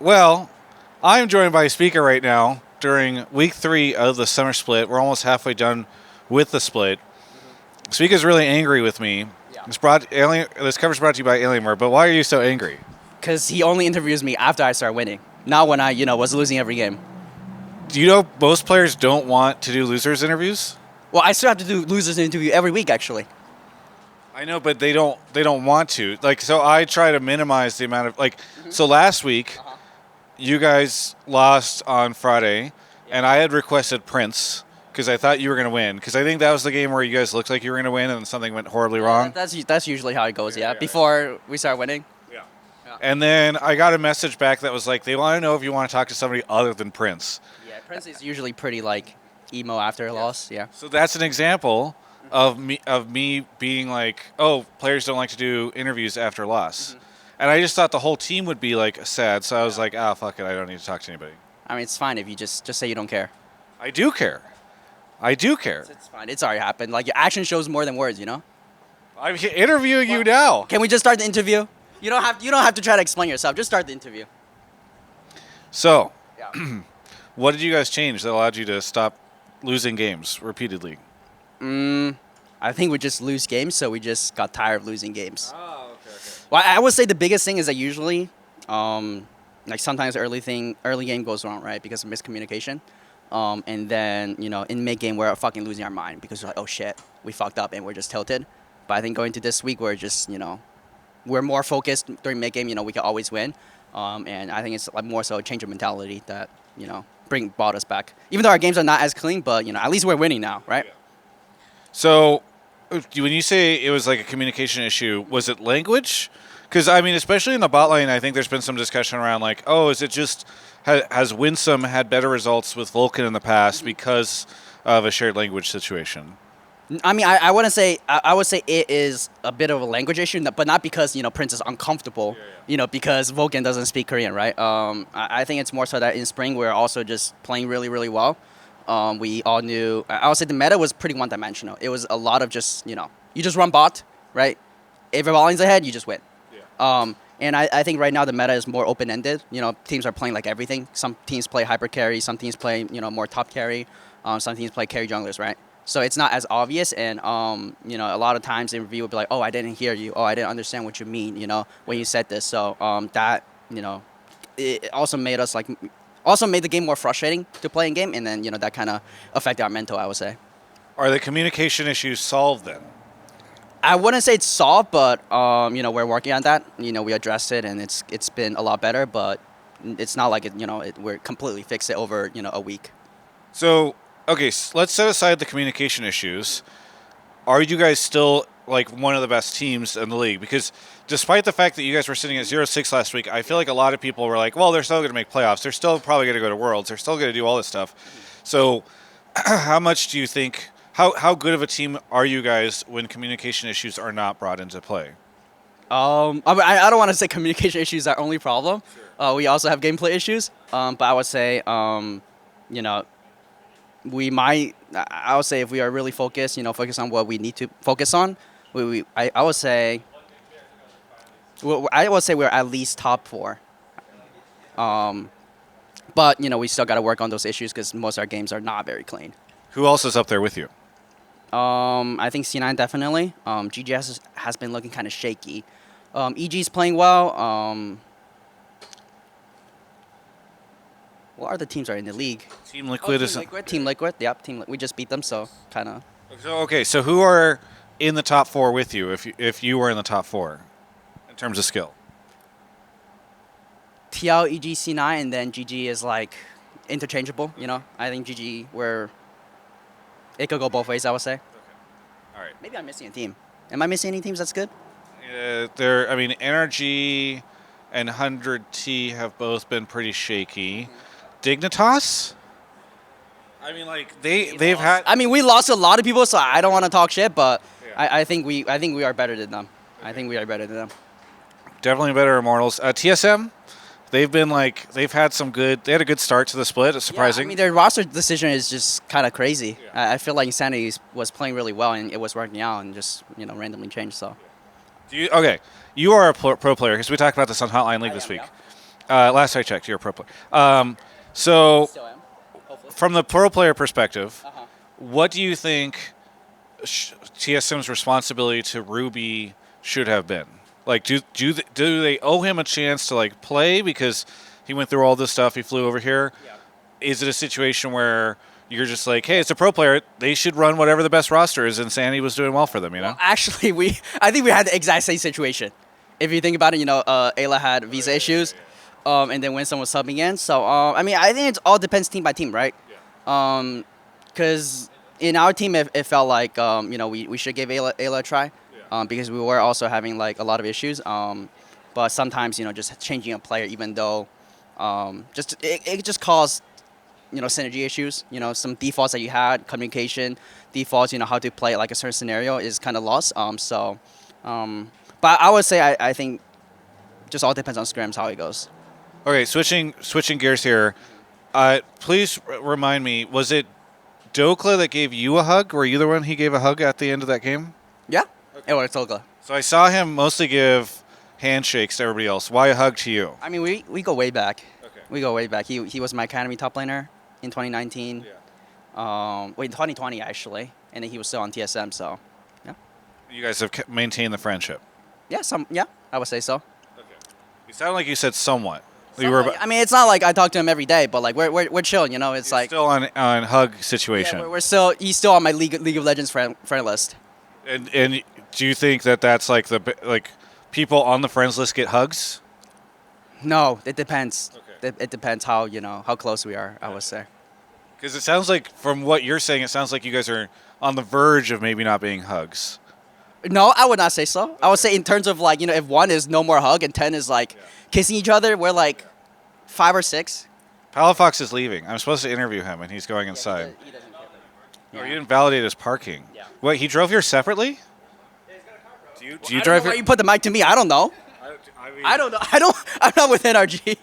Well, I'm joined by Spica right now during week 3 of the summer split. We're almost halfway done with the split. Spica's really angry with me. Yeah. This cover's brought to you by Alienware, but why are you so angry? Because he only interviews me after I start winning, not when I, was losing every game. Do you know most players don't want to do losers interviews? Well, I still have to do losers interview every week, actually. I know, but they don't want to. So I try to minimize the amount of So last week, you guys lost on Friday, and I had requested Prince because I thought you were going to win. Because I think that was the game where you guys looked like you were going to win, and then something went horribly wrong. That's usually how it goes. Yeah. Before we start winning. Yeah. And then I got a message back that was like, they want to know if you want to talk to somebody other than Prince. Yeah, Prince is usually pretty emo after a loss. Yeah. So that's an example of me being like, oh, players don't like to do interviews after a loss. And I just thought the whole team would be sad. So I was like, fuck it, I don't need to talk to anybody. I mean, it's fine if you just say you don't care. I do care. I do care. It's fine. It's already happened. Your action shows more than words. I'm interviewing you now. Can we just start the interview? You don't have to try to explain yourself. Just start the interview. So, Yeah. what did you guys change that allowed you to stop losing games repeatedly? I think we just lose games, so we just got tired of losing games. Oh, okay. Well, I would say the biggest thing is that usually, sometimes early game goes wrong, right, because of miscommunication. And then, in mid-game, we're fucking losing our mind because we're like, oh, shit, we fucked up and we're just tilted. But I think going to this week, we're just, we're more focused during mid-game. We can always win. And I think it's more so a change of mentality that, brought us back. Even though our games are not as clean, but, at least we're winning now, right? Yeah. So, when you say it was like a communication issue, was it language? Because, especially in the bot lane, I think there's been some discussion around is it just, has Winsome had better results with Vulcan in the past because of a shared language situation? I wouldn't say. I would say it is a bit of a language issue, but not because Prince is uncomfortable. Yeah. Because Vulcan doesn't speak Korean, right? I think it's more so that in spring we're also just playing really, really well. We all knew. I would say the meta was pretty one-dimensional. It was a lot of just you just run bot, right? If your volume's ahead, you just win. Yeah. And I think right now the meta is more open-ended. Teams are playing everything. Some teams play hyper carry. Some teams play more top carry. Some teams play carry junglers, right? So it's not as obvious, and a lot of times in review will be like, oh, I didn't hear you. Oh, I didn't understand what you mean. When you said this. So that it also made us also made the game more frustrating to play in game, and then that kind of affected our mental, I would say. Are the communication issues solved then? I wouldn't say it's solved, but we're working on that. We addressed it, and it's been a lot better, but it's not like we're completely fixed it over a week. So, okay, let's set aside the communication issues. Are you guys still one of the best teams in the league? Because despite the fact that you guys were sitting at 0-6 last week, I feel like a lot of people were like, well, they're still going to make playoffs. They're still probably going to go to Worlds. They're still going to do all this stuff. So how much do you think, how good of a team are you guys when communication issues are not brought into play? I don't want to say communication issues are our only problem. Sure. We also have gameplay issues. But I would say, I would say if we are really focused, focus on what we need to focus on, I would say we're at least top 4. But, we still got to work on those issues because most of our games are not very clean. Who else is up there with you? I think C9 definitely. GG has been looking kind of shaky. EG's playing well. What are the teams are in the league? Team Liquid is Team Liquid. Yep, we just beat them, so kind of. So who are in the top 4 with you? If you were in the top 4, in terms of skill. TL, EG, C9, and then GG is interchangeable. I think GG it could go both ways. I would say. Okay. All right. Maybe I'm missing a team. Am I missing any teams that's good? NRG and 100T have both been pretty shaky. Dignitas? They've had. We lost a lot of people, so I don't want to talk shit, but yeah. I think we are better than them. Okay. I think we are better than them. Definitely better Immortals. TSM, they've been they had a good start to the split. It's surprising. Yeah, their roster decision is just kind of crazy. Yeah. I feel like Insanity was playing really well and it was working out and just randomly changed. So. You are a pro player because we talked about this on Hotline League this week. Last I checked, you're a pro player. So Still am. Hopefully. from the pro player perspective, Uh-huh. what do you think TSM's responsibility to Ruby should have been? Like, do they owe him a chance to like play because he went through all this stuff, he flew over here? Yeah. Is it a situation where you're just like, hey, it's a pro player, they should run whatever the best roster is, and Sandy was doing well for them, you know? Actually, I think we had the exact same situation. If you think about it, Ayla had visa issues, and then Winston was subbing in. So, I mean, I think it all depends team by team, right? Because in our team, it felt like, we should give Ayla a try, because we were also having like a lot of issues. But sometimes, just changing a player, even though, it just caused, synergy issues. Some defaults that you had, communication defaults. How to play like a certain scenario is kind of lost. But I would say I think just all depends on scrims how it goes. Okay, switching gears here. Please remind me, was it Dokla that gave you a hug? Were you the one he gave a hug at the end of that game? Yeah, it was Tolga. So I saw him mostly give handshakes to everybody else. Why a hug to you? I mean, we go way back. Okay. We go way back. He was my academy top laner in 2019. Yeah. 2020 actually, and then he was still on TSM. So, yeah. You guys have maintained the friendship. Yeah, I would say so. Okay. You sound like you said somewhat. I mean, it's not like I talk to him every day, but like we're chilling. It's like still on hug situation. yeah, we're still he's still on my League of Legends friend list. And do you think that that's like people on the friends list get hugs? No, it depends. Okay. It depends how how close we are. I would say. Because it sounds like, from what you're saying, it sounds like you guys are on the verge of maybe not being hugs. No, I would not say so. I would say in terms of like if 1 is no more hug and 10 is like kissing each other, we're like 5 or 6. Palafox is leaving. I'm supposed to interview him, and he's going inside. He doesn't care. Oh, you didn't validate his parking. Yeah. Wait, he drove here separately? Do you I don't drive know why here? you put the mic to me. I don't know. I don't know. I'm not with NRG.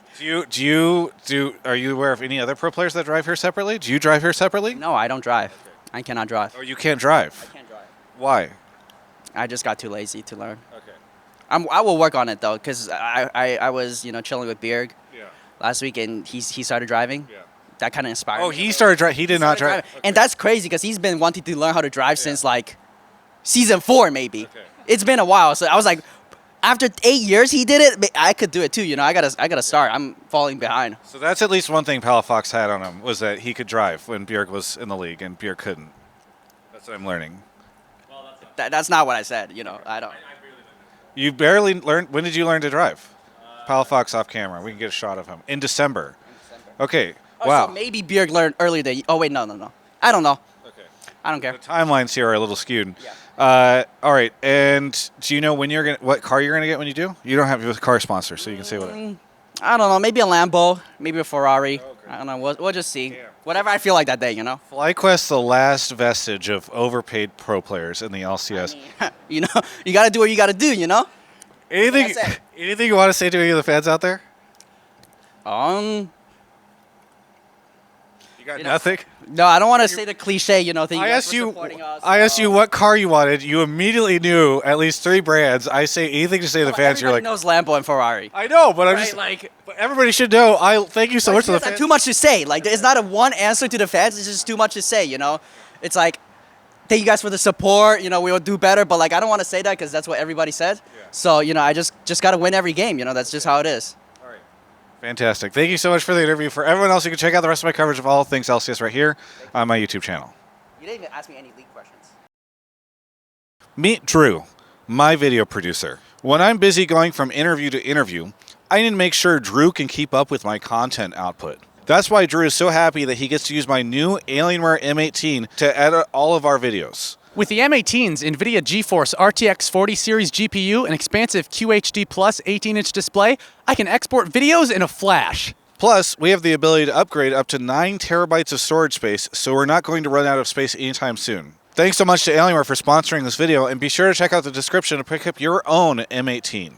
Are you aware of any other pro players that drive here separately? Do you drive here separately? No, I don't drive. I cannot drive. Oh, you can't drive. I can't drive. Why? I just got too lazy to learn. Okay. I will work on it though, because I was chilling with Bjerg Yeah. last week and he started driving. Yeah. That kind of inspired Oh, me. he started driving. He did not drive. Driving. And that's crazy because he's been wanting to learn how to drive since like season 4 maybe. Okay. It's been a while, so I was like, after 8 years he did it. I could do it too. I gotta start. I'm falling behind. So that's at least one thing Palafox had on him, was that he could drive when Bjerg was in the league and Bjerg couldn't. That's what I'm learning. That's not what I said. I don't. You barely learned. When did you learn to drive? Palafox off camera. We can get a shot of him in December. Okay. Oh, Wow. So maybe Bjerg learned earlier than. Oh wait, no. I don't know. Okay. I don't care. The timelines here are a little skewed. Yeah. All right. And do you know what car you're gonna get when you do? You don't have a car sponsor, so you can say what. I don't know. Maybe a Lambo. Maybe a Ferrari. Okay. I don't know. We'll just see. Yeah. Whatever I feel like that day. FlyQuest, the last vestige of overpaid pro players in the LCS. You gotta do what you gotta do. Anything? Like I said. Anything you want to say to any of the fans out there? You got nothing. No, I don't want to say the cliche, thing. I asked you what car you wanted. You immediately knew at least 3 brands. I say anything to say to the fans. You're like, knows Lambo and Ferrari. I know, but I'm Right, just like. But everybody should know. I thank you so much for the That's fans. too much to say. Like, there's not a one answer to the fans. It's just too much to say. It's like, thank you guys for the support. We will do better. But like, I don't want to say that because that's what everybody says. Yeah. So I just gotta win every game. That's just how it is. All right. Fantastic. Thank you so much for the interview. For everyone else, you can check out the rest of my coverage of all things LCS right here on my YouTube channel. You didn't even ask me any league questions. Meet Drew, my video producer. When I'm busy going from interview to interview, I need to make sure Drew can keep up with my content output. That's why Drew is so happy that he gets to use my new Alienware M18 to edit all of our videos. With the M18's NVIDIA GeForce RTX 40 series GPU and expansive QHD Plus 18-inch display, I can export videos in a flash. Plus, we have the ability to upgrade up to 9 terabytes of storage space, so we're not going to run out of space anytime soon. Thanks so much to Alienware for sponsoring this video, and be sure to check out the description to pick up your own M18.